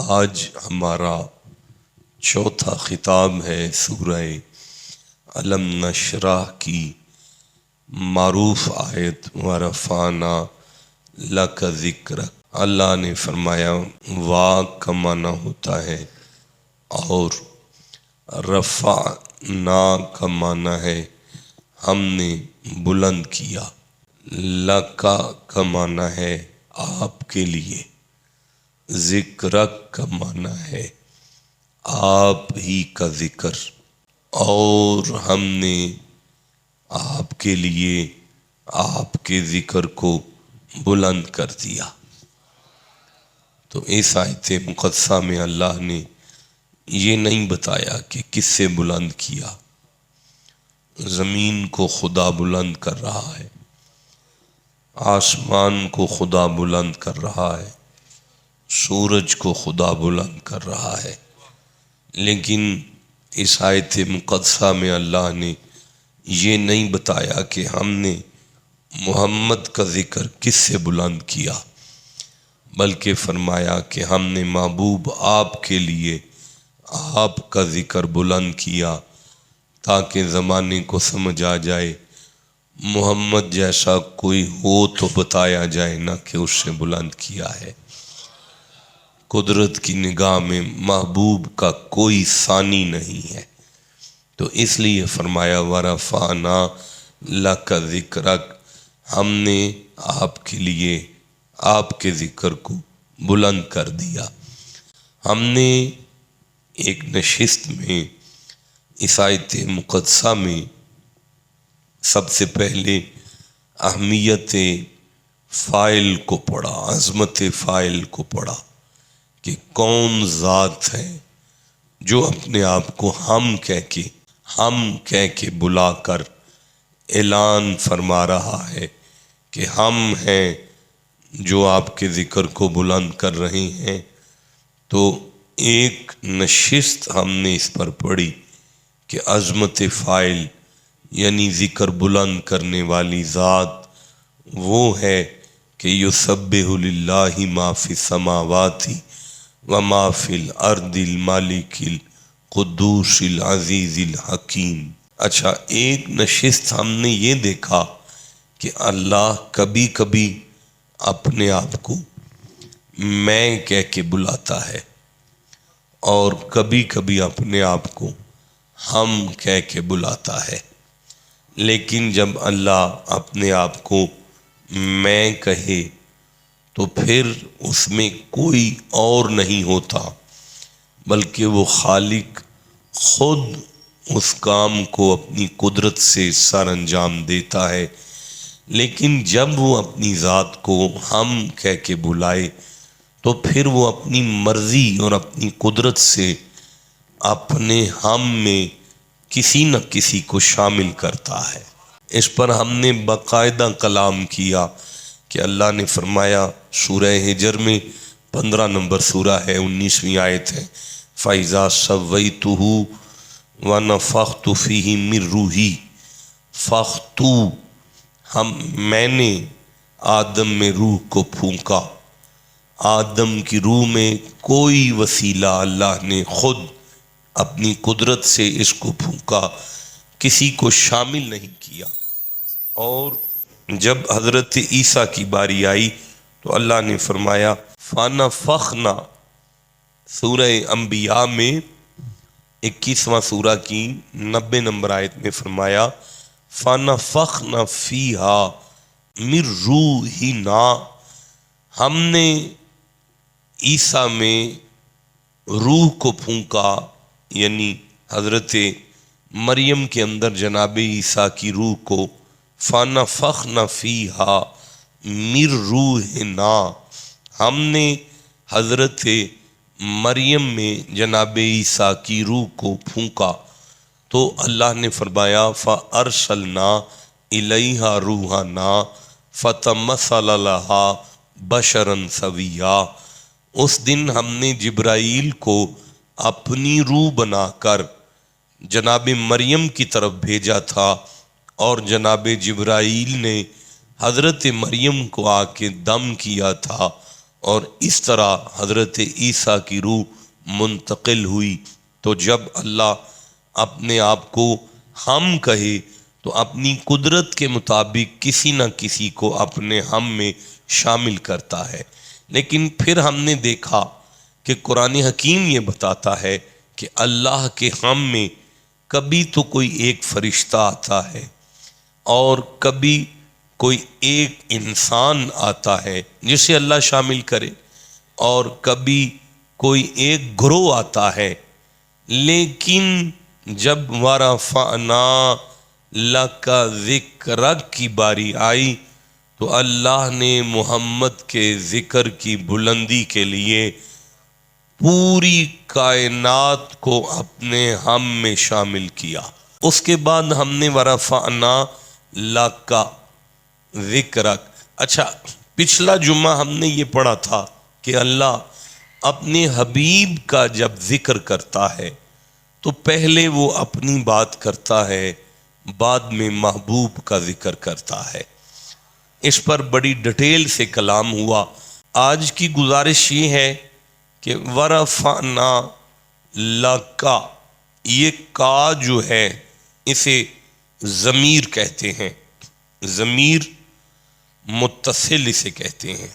آج ہمارا چوتھا خطاب ہے سورہ الم نشرح کی معروف آیت ورفعنا لک ذکرک۔ اللہ نے فرمایا وا کا معنی ہوتا ہے اور رفعنا کا معنی ہے ہم نے بلند کیا، لکا کا معنی ہے آپ کے لیے، ذکرک کا معنی ہے آپ ہی کا ذکر، اور ہم نے آپ کے لیے آپ کے ذکر کو بلند کر دیا۔ تو اس آیت مقدسہ میں اللہ نے یہ نہیں بتایا کہ کس سے بلند کیا۔ زمین کو خدا بلند کر رہا ہے، آسمان کو خدا بلند کر رہا ہے، سورج کو خدا بلند کر رہا ہے، لیکن اس آیت مقدسہ میں اللہ نے یہ نہیں بتایا کہ ہم نے محمد کا ذکر کس سے بلند کیا، بلکہ فرمایا کہ ہم نے محبوب آپ کے لیے آپ کا ذکر بلند کیا تاکہ زمانے کو سمجھ آ جائے محمد جیسا کوئی ہو تو بتایا جائے نہ کہ اس سے بلند کیا ہے۔ قدرت کی نگاہ میں محبوب کا کوئی ثانی نہیں ہے، تو اس لیے فرمایا ورفعنا لک ذکرک، ہم نے آپ کے لیے آپ کے ذکر کو بلند کر دیا۔ ہم نے ایک نشست میں اس آیت مقدسہ میں سب سے پہلے اہمیت فاعل کو پڑھا، عظمت فاعل کو پڑھا کہ کون ذات ہے جو اپنے آپ کو ہم کہہ کے بلا کر اعلان فرما رہا ہے کہ ہم ہیں جو آپ کے ذکر کو بلند کر رہے ہیں۔ تو ایک نشست ہم نے اس پر پڑھی کہ عظمت فاعل یعنی ذکر بلند کرنے والی ذات وہ ہے کہ یسبح للہ ما فی السماوات وما فی الارض المالک القدوس العزیز الحکیم۔ اچھا، ایک نشست ہم نے یہ دیکھا کہ اللہ کبھی کبھی اپنے آپ کو میں کہہ کے بلاتا ہے اور کبھی کبھی اپنے آپ کو ہم کہہ کے بلاتا ہے، لیکن جب اللہ اپنے آپ کو میں کہے تو پھر اس میں کوئی اور نہیں ہوتا، بلکہ وہ خالق خود اس کام کو اپنی قدرت سے سر انجام دیتا ہے۔ لیکن جب وہ اپنی ذات کو ہم کہہ کے بلائے تو پھر وہ اپنی مرضی اور اپنی قدرت سے اپنے ہم میں کسی نہ کسی کو شامل کرتا ہے۔ اس پر ہم نے باقاعدہ کلام کیا کہ اللہ نے فرمایا سورہ ہجر میں 15 نمبر سورہ ہے، 19ویں آیت ہے، فَإِذَا سَوَّيْتُهُ وَنَفَخْتُ فِيهِ مِن رُوحِي فَقْتُو، میں نے آدم میں روح کو پھونکا، آدم کی روح میں کوئی وسیلہ اللہ نے خود اپنی قدرت سے اس کو پھونکا، کسی کو شامل نہیں کیا۔ اور جب حضرت عیسیٰ کی باری آئی تو اللہ نے فرمایا فَنَفَخْنَا، سورہ انبیاء میں 21واں سورہ کی 90 نمبر آیت میں فرمایا فَنَفَخْنَا فِيهَا مِن رُوحِنَا، ہم نے عیسیٰ میں روح کو پھونکا، یعنی حضرت مریم کے اندر جناب عیسیٰ کی روح کو، فَنَفَخْنَا فِيهَا مِن رُوحِنَا، ہم نے حضرت مریم میں جناب عیسیٰ کی روح کو پھونکا، تو اللہ نے فرمایا فَأَرْسَلْنَا إِلَيْهَا رُوحَنَا فَتَمَثَّلَ لَهَا بَشَرًا سَوِيًّا، اس دن ہم نے جبرائیل کو اپنی روح بنا کر جناب مریم کی طرف بھیجا تھا، اور جناب جبرائیل نے حضرت مریم کو آ کے دم کیا تھا اور اس طرح حضرت عیسیٰ کی روح منتقل ہوئی. تو جب اللہ اپنے آپ کو ہم کہے تو اپنی قدرت کے مطابق کسی نہ کسی کو اپنے ہم میں شامل کرتا ہے. لیکن پھر ہم نے دیکھا کہ قرآن حکیم یہ بتاتا ہے کہ اللہ کے ہم میں کبھی تو کوئی ایک فرشتہ آتا ہے اور کبھی کوئی ایک انسان آتا ہے جسے اللہ شامل کرے، اور کبھی کوئی ایک گروہ آتا ہے. لیکن جب ورفعنا لک ذکرک کی باری آئی تو اللہ نے محمد کے ذکر کی بلندی کے لیے پوری کائنات کو اپنے ہم میں شامل کیا. اس کے بعد ہم نے ورفعنا لک ذکرک. اچھا، پچھلا جمعہ ہم نے یہ پڑھا تھا کہ اللہ اپنے حبیب کا جب ذکر کرتا ہے تو پہلے وہ اپنی بات کرتا ہے، بعد میں محبوب کا ذکر کرتا ہے. اس پر بڑی ڈیٹیل سے کلام ہوا. آج کی گزارش یہ ہے کہ ورفعنا لکا، یہ کا جو ہے اسے ضمیر کہتے ہیں، ضمیر متصل اسے کہتے ہیں.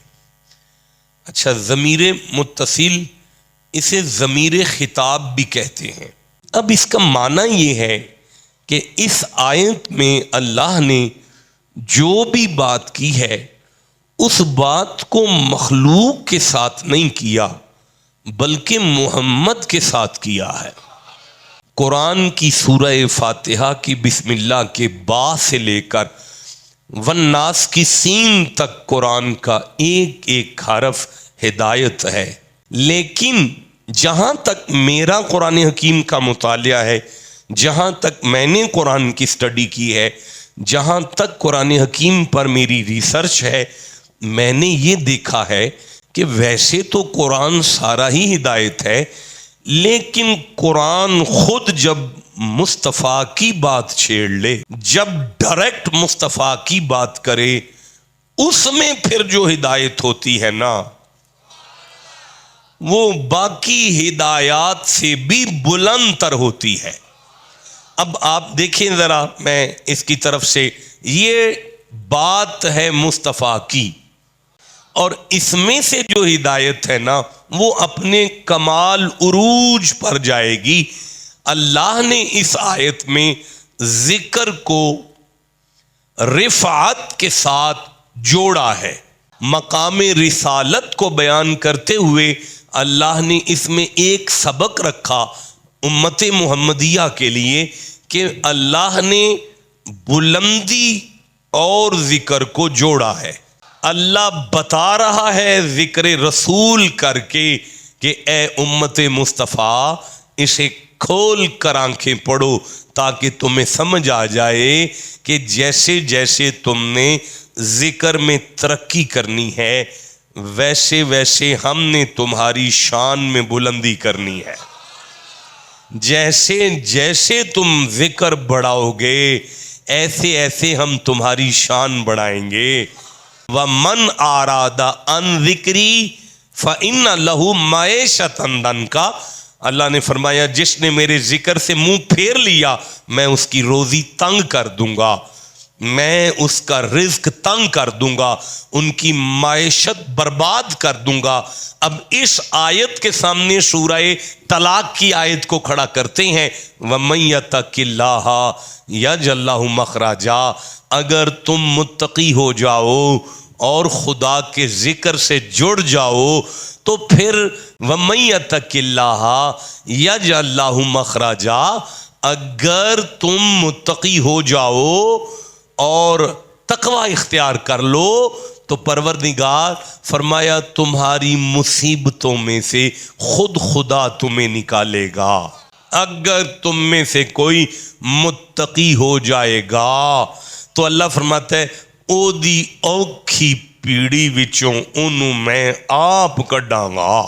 اچھا، ضمیر متصل اسے ضمیر خطاب بھی کہتے ہیں. اب اس کا معنی یہ ہے کہ اس آیت میں اللہ نے جو بھی بات کی ہے اس بات کو مخلوق کے ساتھ نہیں کیا بلکہ محمد کے ساتھ کیا ہے. قرآن کی سورہ فاتحہ کی بسم اللہ کے با سے لے کر والناس کی سین تک قرآن کا ایک ایک حرف ہدایت ہے. لیکن جہاں تک میرا قرآن حکیم کا مطالعہ ہے، جہاں تک میں نے قرآن کی سٹڈی کی ہے، جہاں تک قرآن حکیم پر میری ریسرچ ہے، میں نے یہ دیکھا ہے کہ ویسے تو قرآن سارا ہی ہدایت ہے، لیکن قرآن خود جب مصطفیٰ کی بات چھیڑ لے، جب ڈائریکٹ مصطفیٰ کی بات کرے، اس میں پھر جو ہدایت ہوتی ہے نا، وہ باقی ہدایات سے بھی بلند تر ہوتی ہے. اب آپ دیکھیں ذرا، میں اس کی طرف سے، یہ بات ہے مصطفیٰ کی، اور اس میں سے جو ہدایت ہے نا وہ اپنے کمال عروج پر جائے گی. اللہ نے اس آیت میں ذکر کو رفعت کے ساتھ جوڑا ہے. مقام رسالت کو بیان کرتے ہوئے اللہ نے اس میں ایک سبق رکھا امت محمدیہ کے لیے کہ اللہ نے بلندی اور ذکر کو جوڑا ہے. اللہ بتا رہا ہے ذکر رسول کر کے کہ اے امت مصطفیٰ، اسے کھول کر آنکھیں پڑھو تاکہ تمہیں سمجھ آ جائے کہ جیسے جیسے تم نے ذکر میں ترقی کرنی ہے ویسے ویسے ہم نے تمہاری شان میں بلندی کرنی ہے. جیسے جیسے تم ذکر بڑھاؤ گے ایسے ایسے ہم تمہاری شان بڑھائیں گے. وَمَنْ آرَادَ عَنْ ذِكْرِي فَإِنَّ لَهُ مَعِيشَةً ضَنْكَ. اللہ نے فرمایا جس نے میرے ذکر سے منہ پھیر لیا میں اس کی روزی تنگ کر دوں گا، میں اس کا رزق تنگ کر دوں گا، ان کی معیشت برباد کر دوں گا. اب اس آیت کے سامنے سورہ طلاق کی آیت کو کھڑا کرتے ہیں وَمَن يَتَّقِ اللَّهَ يَجْعَل لَّهُ مَخْرَجًا. اگر تم متقی ہو جاؤ اور خدا کے ذکر سے جڑ جاؤ تو پھر وَمَن يَتَّقِ اللَّهَ يَجْعَل لَّهُ مَخْرَجًا. اگر تم متقی ہو جاؤ اور تقوی اختیار کر لو تو پروردگار فرمایا تمہاری مصیبتوں میں سے خود خدا تمہیں نکالے گا. اگر تم میں سے کوئی متقی ہو جائے گا تو اللہ فرماتا ہے او دی اوکھی پیڑی وچوں انہوں میں آپ کڈاں گا.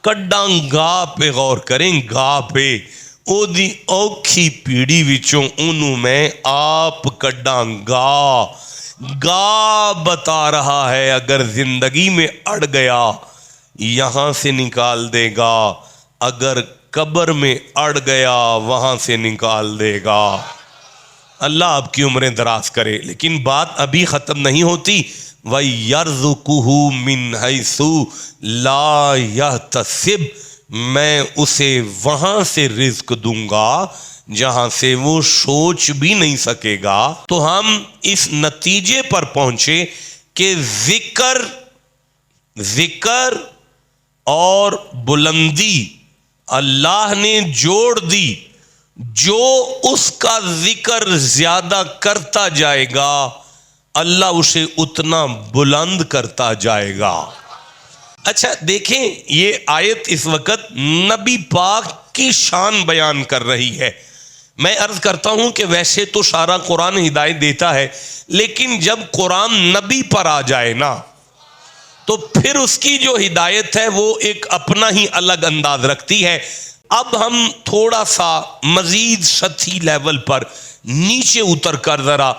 کڈاں گا پہ غور کریں، گا پہ. او دی اوکھی پیڑی وچوں انہوں میں آپ کڈاں گا گا بتا رہا ہے اگر زندگی میں اڑ گیا یہاں سے نکال دے گا، اگر قبر میں اڑ گیا وہاں سے نکال دے گا۔ اللہ آپ کی عمریں دراز کرے، لیکن بات ابھی ختم نہیں ہوتی۔ وَيَرْزُقُهُ مِنْ حَيْثُ لَا يَحْتَسِبُ، میں اسے وہاں سے رزق دوں گا جہاں سے وہ سوچ بھی نہیں سکے گا۔ تو ہم اس نتیجے پر پہنچے کہ ذکر اور بلندی اللہ نے جوڑ دی۔ جو اس کا ذکر زیادہ کرتا جائے گا اللہ اسے اتنا بلند کرتا جائے گا۔ اچھا دیکھیں، یہ آیت اس وقت نبی پاک کی شان بیان کر رہی ہے۔ میں عرض کرتا ہوں کہ ویسے تو سارا قرآن ہدایت دیتا ہے، لیکن جب قرآن نبی پر آ جائے نا تو پھر اس کی جو ہدایت ہے وہ ایک اپنا ہی الگ انداز رکھتی ہے۔ اب ہم تھوڑا سا مزید سطحی لیول پر نیچے اتر کر ذرا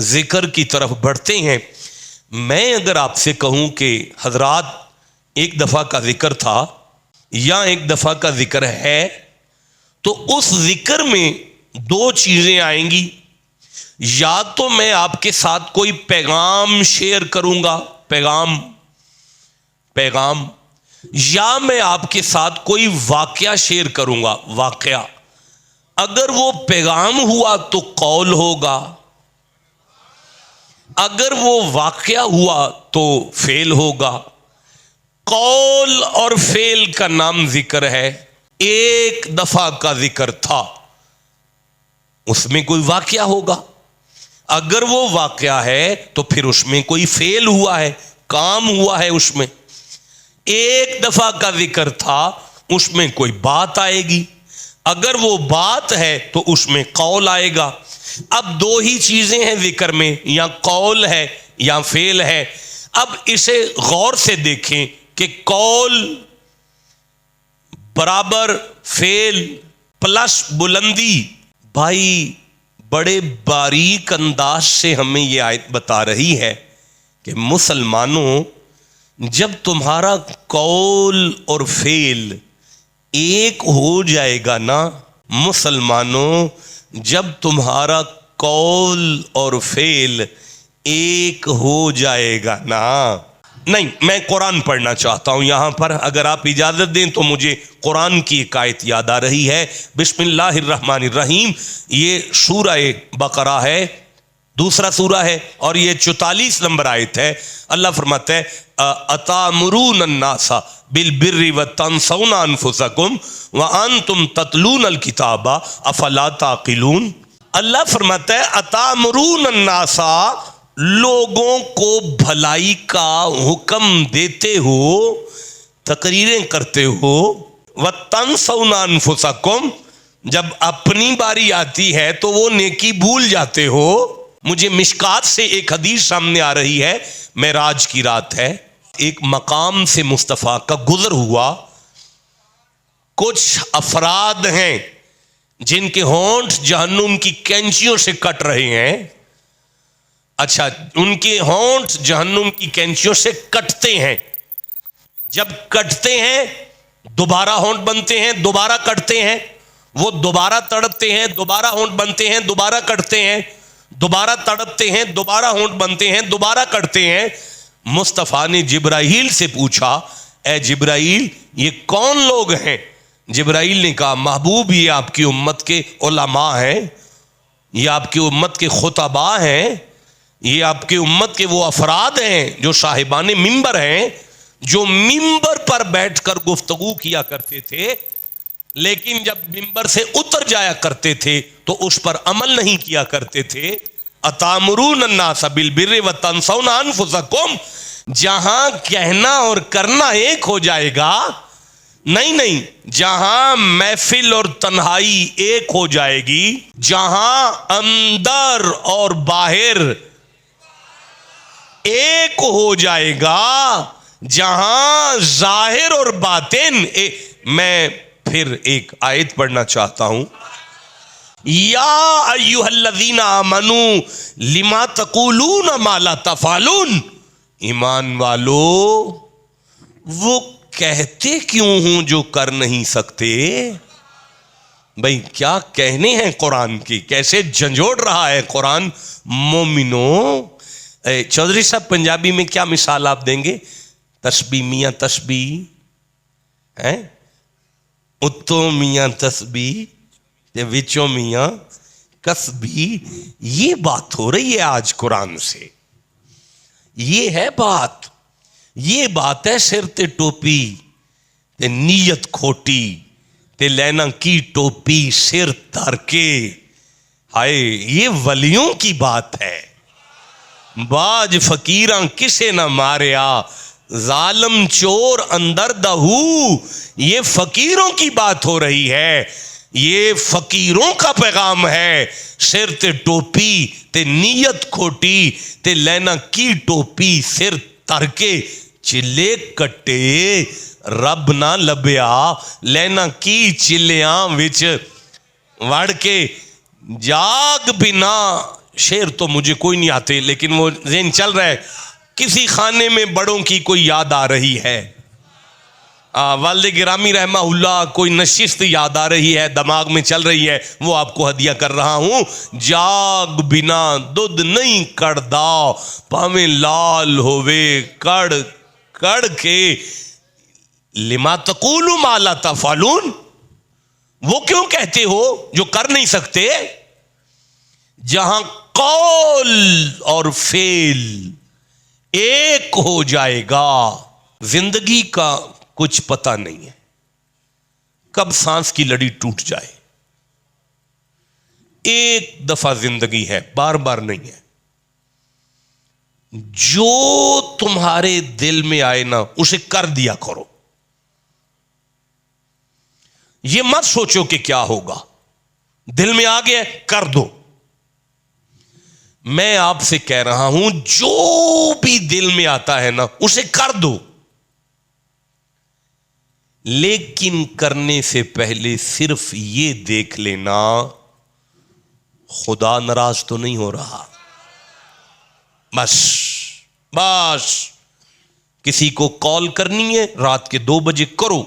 ذکر کی طرف بڑھتے ہیں۔ میں اگر آپ سے کہوں کہ حضرات ایک دفعہ کا ذکر تھا یا ایک دفعہ کا ذکر ہے، تو اس ذکر میں دو چیزیں آئیں گی۔ یا تو میں آپ کے ساتھ کوئی پیغام شیئر کروں گا، پیغام، یا میں آپ کے ساتھ کوئی واقعہ شیئر کروں گا، واقعہ۔ اگر وہ پیغام ہوا تو قول ہوگا، اگر وہ واقعہ ہوا تو فعل ہوگا۔ قول اور فعل کا نام ذکر ہے۔ ایک دفعہ کا ذکر تھا، اس میں کوئی واقعہ ہوگا، اگر وہ واقعہ ہے تو پھر اس میں کوئی فعل ہوا ہے، کام ہوا ہے اس میں۔ ایک دفعہ کا ذکر تھا، اس میں کوئی بات آئے گی، اگر وہ بات ہے تو اس میں قول آئے گا۔ اب دو ہی چیزیں ہیں ذکر میں، یا قول ہے یا فعل ہے۔ اب اسے غور سے دیکھیں کہ قول برابر فعل پلس بلندی۔ بھائی بڑے باریک انداز سے ہمیں یہ آیت بتا رہی ہے کہ مسلمانوں، جب تمہارا قول اور فعل ایک ہو جائے گا نا، مسلمانوں جب تمہارا قول اور فعل ایک ہو جائے گا نا۔ نہیں، میں قرآن پڑھنا چاہتا ہوں یہاں پر، اگر آپ اجازت دیں تو مجھے قرآن کی ایک آیت یاد آ رہی ہے۔ بسم اللہ الرحمن الرحیم، یہ سورہ بقرہ ہے، دوسرا سورہ ہے، اور یہ 44 نمبر آیت ہے۔ اللہ فرماتا ہے اتامرون الناس بالبر وتنسون انفسکم وانتم تتلون الکتاب افلا تعقلون۔ اللہ فرماتا ہے اتامرون الناس، لوگوں کو بھلائی کا حکم دیتے ہو، تقریریں کرتے ہو، وتنسون انفسکم، جب اپنی باری آتی ہے تو وہ نیکی بھول جاتے ہو۔ مجھے مشکات سے ایک حدیث سامنے آ رہی ہے، معراج کی رات ہے، ایک مقام سے مصطفیٰ کا گزر ہوا، کچھ افراد ہیں جن کے ہونٹ جہنم کی کینچیوں سے کٹ رہے ہیں۔ اچھا، ان کے ہونٹ جہنم کی کینچیوں سے کٹتے ہیں، جب کٹتے ہیں دوبارہ ہونٹ بنتے ہیں، دوبارہ کٹتے ہیں، وہ دوبارہ تڑپتے ہیں، دوبارہ ہونٹ بنتے ہیں، دوبارہ کٹتے ہیں، دوبارہ تڑپتے ہیں، دوبارہ ہونٹ بنتے ہیں، دوبارہ کٹتے ہیں۔ مصطفیٰ نے جبرائیل سے پوچھا، اے جبرائیل یہ کون لوگ ہیں؟ جبرائیل نے کہا محبوب یہ آپ کی امت کے علماء ہیں، یہ آپ کی امت کے خطباء ہیں، یہ آپ کی امت کے وہ افراد ہیں جو صاحبان منبر ہیں، جو منبر پر بیٹھ کر گفتگو کیا کرتے تھے، لیکن جب منبر سے اتر جایا کرتے تھے تو اس پر عمل نہیں کیا کرتے تھے۔ اتامرون الناس بالبر وتنسون انفسکم، جہاں کہنا اور کرنا ایک ہو جائے گا، نہیں، جہاں محفل اور تنہائی ایک ہو جائے گی، جہاں اندر اور باہر ایک ہو جائے گا، جہاں ظاہر اور باطن میں پھر ایک آیت پڑھنا چاہتا ہوں۔ یا ایھا الذین آمنو لما تقولون ما لا تفعلون، ایمان والو وہ کہتے کیوں ہوں جو کر نہیں سکتے؟ بھئی کیا کہنے ہیں قرآن کی، کیسے جھنجھوڑ رہا ہے قرآن مومنوں۔ چودھری صاحب پنجابی میں کیا مثال آپ دیں گے؟ تسبیح میاں تسبیح ہے، اتوں میاں تسبیح تے وچوں میاں کسبی۔ یہ بات ہو رہی ہے آج قرآن سے، یہ ہے بات، یہ بات ہے سر تے ٹوپی تے نیت کھوٹی تے لینا کی ٹوپی سر تر کے، ہائے یہ ولیوں کی بات ہے۔ باج فقیراں کسے نہ ماریا، ظالم چور اندر دہو، یہ فقیروں کی بات ہو رہی ہے، یہ فقیروں کا پیغام ہے۔ سر تے ٹوپی تے نیت کھوٹی تے لینا کی ٹوپی سر تر کے، چلے کٹے رب نہ لبیا، لینا کی چلیاں وچ وڑ کے، جاگ بنا، شعر تو مجھے کوئی نہیں آتے لیکن وہ ذہن چل رہا ہے، کسی خانے میں بڑوں کی کوئی یاد آ رہی ہے، والد گرامی رحمہ اللہ کوئی نشست یاد آ رہی ہے، دماغ میں چل رہی ہے، وہ آپ کو ہدیہ کر رہا ہوں۔ جاگ بنا دودھ نہیں کڑدا، پاویں لال ہووے کڑ کڑ کے، لما تقولوا ما لا تفعلون، وہ کیوں کہتے ہو جو کر نہیں سکتے؟ جہاں قول اور فعل ایک ہو جائے گا، زندگی کا کچھ پتہ نہیں ہے کب سانس کی لڑی ٹوٹ جائے۔ ایک دفعہ زندگی ہے، بار بار نہیں ہے۔ جو تمہارے دل میں آئے نا اسے کر دیا کرو، یہ مت سوچو کہ کیا ہوگا، دل میں آ گیا کر دو۔ میں آپ سے کہہ رہا ہوں جو بھی دل میں آتا ہے نا اسے کر دو، لیکن کرنے سے پہلے صرف یہ دیکھ لینا خدا ناراض تو نہیں ہو رہا۔ بس کسی کو کال کرنی ہے رات کے 2 بجے کرو،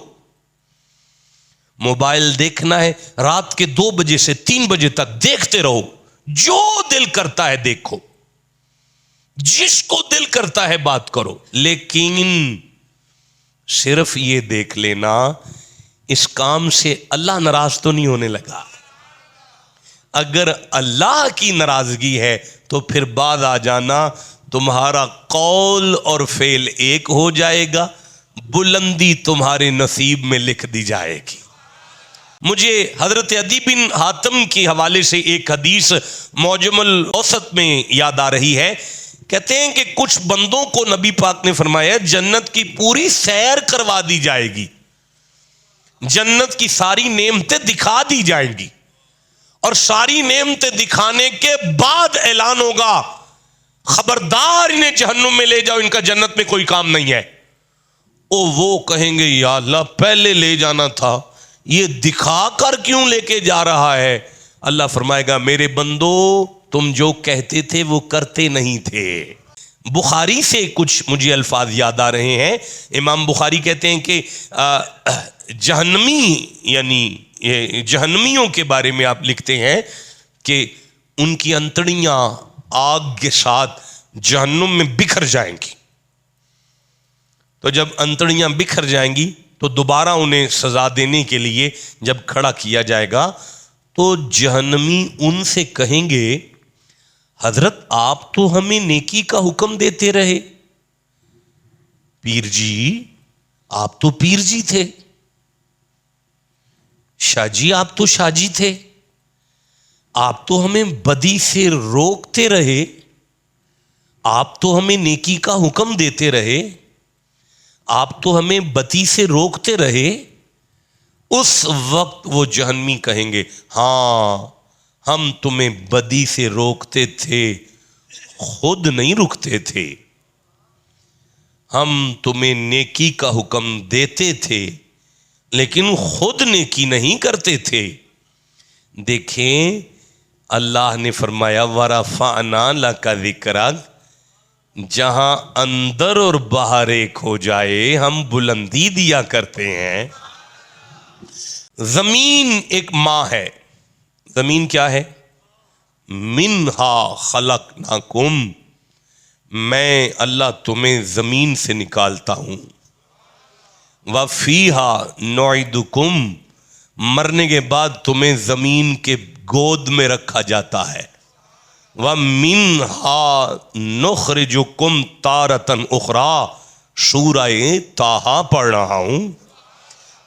موبائل دیکھنا ہے رات کے 2 بجے سے 3 بجے تک دیکھتے رہو، جو دل کرتا ہے دیکھو، جس کو دل کرتا ہے بات کرو، لیکن صرف یہ دیکھ لینا اس کام سے اللہ ناراض تو نہیں ہونے لگا۔ اگر اللہ کی ناراضگی ہے تو پھر بعد آ جانا، تمہارا قول اور فعل ایک ہو جائے گا، بلندی تمہارے نصیب میں لکھ دی جائے گی۔ مجھے حضرت عدی بن حاتم کے حوالے سے ایک حدیث معجم الاوسط میں یاد آ رہی ہے، کہتے ہیں کہ کچھ بندوں کو نبی پاک نے فرمایا جنت کی پوری سیر کروا دی جائے گی، جنت کی ساری نعمتیں دکھا دی جائیں گی، اور ساری نعمتیں دکھانے کے بعد اعلان ہوگا خبردار انہیں جہنم میں لے جاؤ، ان کا جنت میں کوئی کام نہیں ہے۔ وہ کہیں گے یا اللہ پہلے لے جانا تھا، یہ دکھا کر کیوں لے کے جا رہا ہے؟ اللہ فرمائے گا میرے بندو تم جو کہتے تھے وہ کرتے نہیں تھے۔ بخاری سے کچھ مجھے الفاظ یاد آ رہے ہیں، امام بخاری کہتے ہیں کہ جہنمی یعنی جہنمیوں کے بارے میں آپ لکھتے ہیں کہ ان کی انتڑیاں آگ کے ساتھ جہنم میں بکھر جائیں گی، تو جب انتڑیاں بکھر جائیں گی تو دوبارہ انہیں سزا دینے کے لیے جب کھڑا کیا جائے گا تو جہنمی ان سے کہیں گے حضرت آپ تو ہمیں نیکی کا حکم دیتے رہے، پیر جی آپ تو پیر جی تھے، شاہ جی آپ تو شاہ جی تھے، آپ تو ہمیں بدی سے روکتے رہے، آپ تو ہمیں نیکی کا حکم دیتے رہے، آپ تو ہمیں بدی سے روکتے رہے۔ اس وقت وہ جہنمی کہیں گے ہاں ہم تمہیں بدی سے روکتے تھے، خود نہیں رکتے تھے، ہم تمہیں نیکی کا حکم دیتے تھے لیکن خود نیکی نہیں کرتے تھے۔ دیکھیں اللہ نے فرمایا ورفعنا لک ذکرک، جہاں اندر اور باہر ایک ہو جائے ہم بلندی دیا کرتے ہیں۔ زمین ایک ماں ہے، زمین کیا ہے؟ منہا خلقناکم، میں اللہ تمہیں زمین سے نکالتا ہوں، وفیہا نعیدکم، مرنے کے بعد تمہیں زمین کے گود میں رکھا جاتا ہے، وَمِنْهَا نُخْرِجُكُمْ تَارَةً أُخْرَى، سورہ طٰہٰ پڑھ رہا ہوں،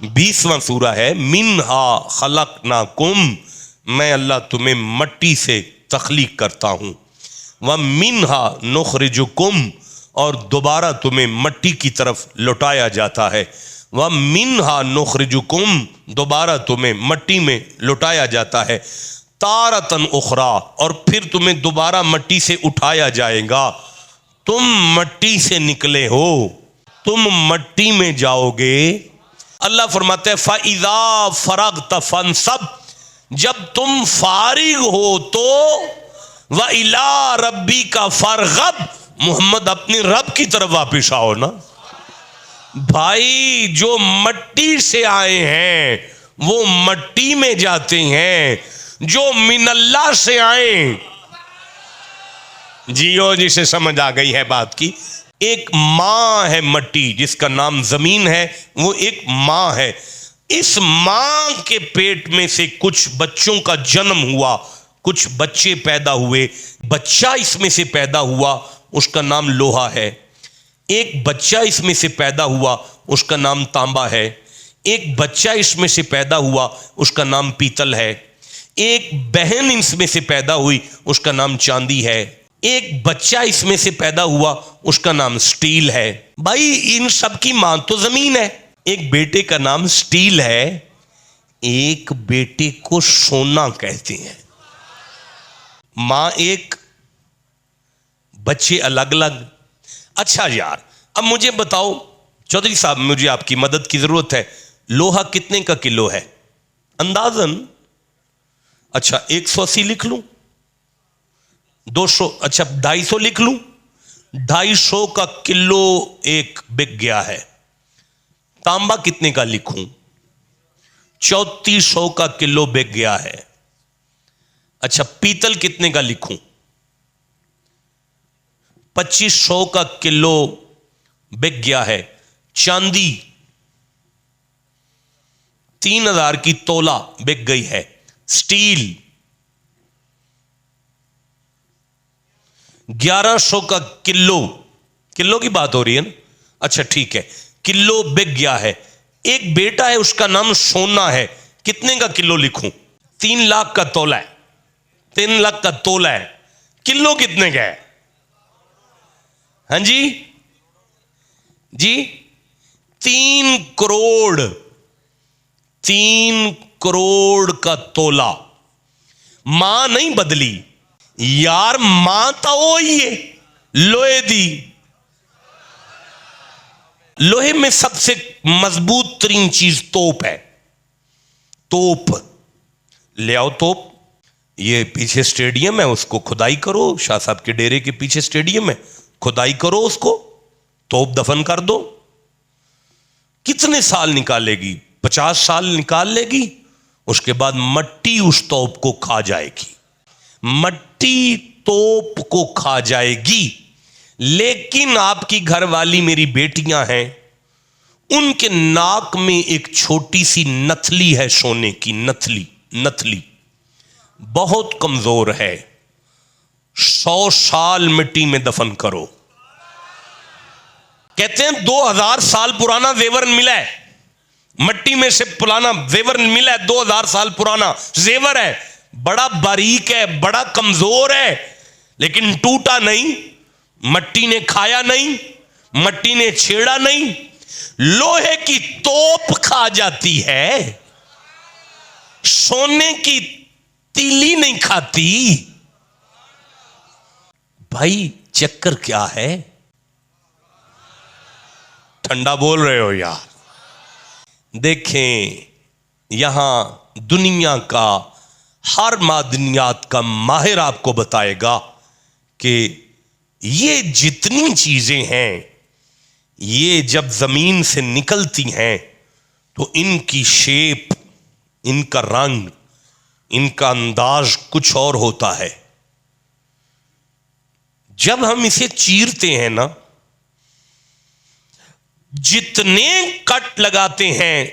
20واں سورہ ہے۔ منہا خلقناکم، میں اللہ تمہیں مٹی سے تخلیق کرتا ہوں، وَمِنْهَا نُخْرِجُكُمْ، اور دوبارہ تمہیں مٹی کی طرف لوٹایا جاتا ہے، وَمِنْهَا نُخْرِجُكُمْ، دوبارہ تمہیں مٹی میں لوٹایا جاتا ہے، تارتن اخرى، اور پھر تمہیں دوبارہ مٹی سے اٹھایا جائے گا۔ تم مٹی سے نکلے ہو، تم مٹی میں جاؤ گے۔ اللہ فرماتا ہے فَإِذَا فَرَغْتَ فَانْصَبْ، جب تم فارغ ہو تو وَإِلَىٰ رَبِّكَ فَارْغَب، محمد اپنے رب کی طرف واپس آؤ نا۔ بھائی جو مٹی سے آئے ہیں وہ مٹی میں جاتے ہیں، جو من اللہ سے آئیں، جیو جسے سمجھ آ گئی ہے بات کی، ایک ماں ہے مٹی جس کا نام زمین ہے، وہ ایک ماں ہے۔ اس ماں کے پیٹ میں سے کچھ بچوں کا جنم ہوا، کچھ بچے پیدا ہوئے، بچہ اس میں سے پیدا ہوا، اس کا نام لوہا ہے۔ ایک بچہ اس میں سے پیدا ہوا، اس کا نام تانبا ہے۔ ایک بچہ اس میں سے پیدا ہوا، اس کا نام پیتل ہے۔ ایک بہن اس میں سے پیدا ہوئی، اس کا نام چاندی ہے۔ ایک بچہ اس میں سے پیدا ہوا، اس کا نام سٹیل ہے۔ بھائی ان سب کی ماں تو زمین ہے۔ ایک بیٹے کا نام سٹیل ہے، ایک بیٹے کو سونا کہتے ہیں۔ ماں ایک، بچے الگ الگ۔ اچھا یار اب مجھے بتاؤ چودھری صاحب، مجھے آپ کی مدد کی ضرورت ہے، لوہا کتنے کا کلو ہے اندازاً؟ اچھا 180 لکھ لوں، 200، اچھا 250 لکھ لوں، 250 کا کلو ایک بک گیا ہے۔ تانبا کتنے کا لکھوں؟ 3400 کا کلو بک گیا ہے۔ اچھا پیتل کتنے کا لکھوں؟ 2500 کا کلو بک گیا ہے۔ چاندی 3000 کی تولہ بک گئی ہے۔ سٹیل 1100 کا کلو، کلو کی بات ہو رہی ہے نا؟ اچھا ٹھیک ہے، کلو بک گیا ہے۔ ایک بیٹا ہے اس کا نام سونا ہے، کتنے کا کلو لکھوں؟ 3 لاکھ کا تولہ ہے، 3 لاکھ کا تولہ ہے، کلو کتنے کا ہے؟ ہاں جی 3 کروڑ، 3 کروڑ کا تولہ۔ ماں نہیں بدلی یار، ماں تو وہی ہے، لوہے دی۔ لوہے میں سب سے مضبوط ترین چیز توپ ہے۔ توپ لے آؤ، توپ۔ یہ پیچھے سٹیڈیم ہے، اس کو کھدائی کرو، شاہ صاحب کے ڈیرے کے پیچھے سٹیڈیم ہے، کھدائی کرو اس کو، توپ دفن کر دو۔ کتنے سال نکالے گی؟ 50 سال نکال لے گی، اس کے بعد مٹی اس توپ کو کھا جائے گی، مٹی توپ کو کھا جائے گی۔ لیکن آپ کی گھر والی میری بیٹیاں ہیں، ان کے ناک میں ایک چھوٹی سی نتھلی ہے، سونے کی نتھلی بہت کمزور ہے، 100 سال مٹی میں دفن کرو۔ کہتے ہیں 2000 سال پرانا زیور ملا ہے، مٹی میں سے پرانا زیور ملا ہے، 2000 سال پرانا زیور ہے، بڑا باریک ہے، بڑا کمزور ہے، لیکن ٹوٹا نہیں، مٹی نے کھایا نہیں، مٹی نے چھیڑا نہیں۔ لوہے کی توپ کھا جاتی ہے، سونے کی تیلی نہیں کھاتی۔ بھائی چکر کیا ہے؟ ٹھنڈا بول رہے ہو یار؟ دیکھیں یہاں دنیا کا ہر معدنیات کا ماہر آپ کو بتائے گا کہ یہ جتنی چیزیں ہیں یہ جب زمین سے نکلتی ہیں تو ان کی شیپ، ان کا رنگ، ان کا انداز کچھ اور ہوتا ہے. جب ہم اسے چیرتے ہیں نا، جتنے کٹ لگاتے ہیں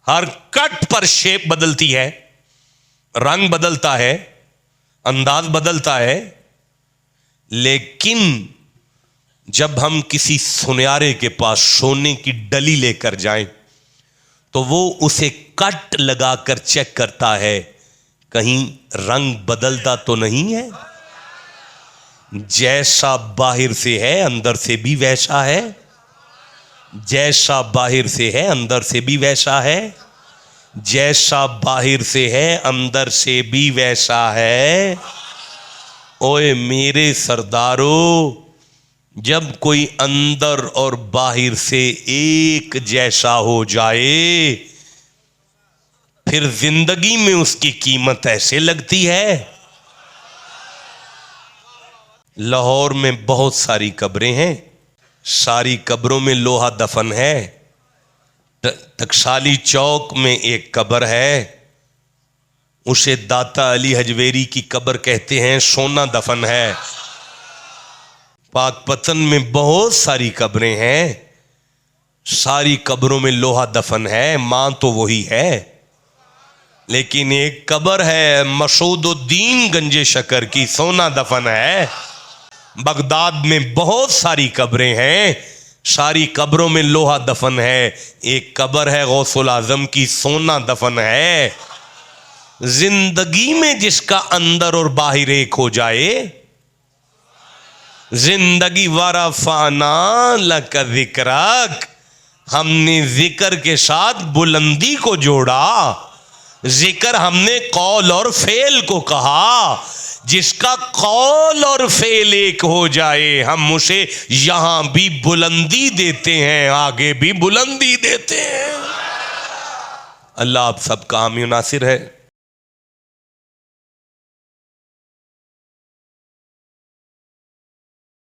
ہر کٹ پر شیپ بدلتی ہے، رنگ بدلتا ہے، انداز بدلتا ہے. لیکن جب ہم کسی سنیارے کے پاس سونے کی ڈلی لے کر جائیں تو وہ اسے کٹ لگا کر چیک کرتا ہے کہیں رنگ بدلتا تو نہیں ہے. جیسا باہر سے ہے اندر سے بھی ویسا ہے، جیسا باہر سے ہے اندر سے بھی ویسا ہے، جیسا باہر سے ہے اندر سے بھی ویسا ہے. اوے میرے سردارو، جب کوئی اندر اور باہر سے ایک جیسا ہو جائے پھر زندگی میں اس کی قیمت ایسے لگتی ہے. لاہور میں بہت ساری قبریں ہیں، ساری قبروں میں لوہا دفن ہے. ٹکسالی چوک میں ایک قبر ہے، اسے داتا علی حجویری کی قبر کہتے ہیں، سونا دفن ہے. پاک پتن میں بہت ساری قبریں ہیں، ساری قبروں میں لوہا دفن ہے، ماں تو وہی ہے. لیکن ایک قبر ہے مسعود الدین گنج شکر کی، سونا دفن ہے. بغداد میں بہت ساری قبریں ہیں، ساری قبروں میں لوہا دفن ہے. ایک قبر ہے غوث العظم کی، سونا دفن ہے. زندگی میں جس کا اندر اور باہر ایک ہو جائے، زندگی ورفعنا لک ذکرک، ہم نے ذکر کے ساتھ بلندی کو جوڑا. ذکر ہم نے قول اور فعل کو کہا. جس کا قول اور فعل ایک ہو جائے ہم اسے یہاں بھی بلندی دیتے ہیں، آگے بھی بلندی دیتے ہیں. اللہ آپ سب کا حامی و ناصر ہے.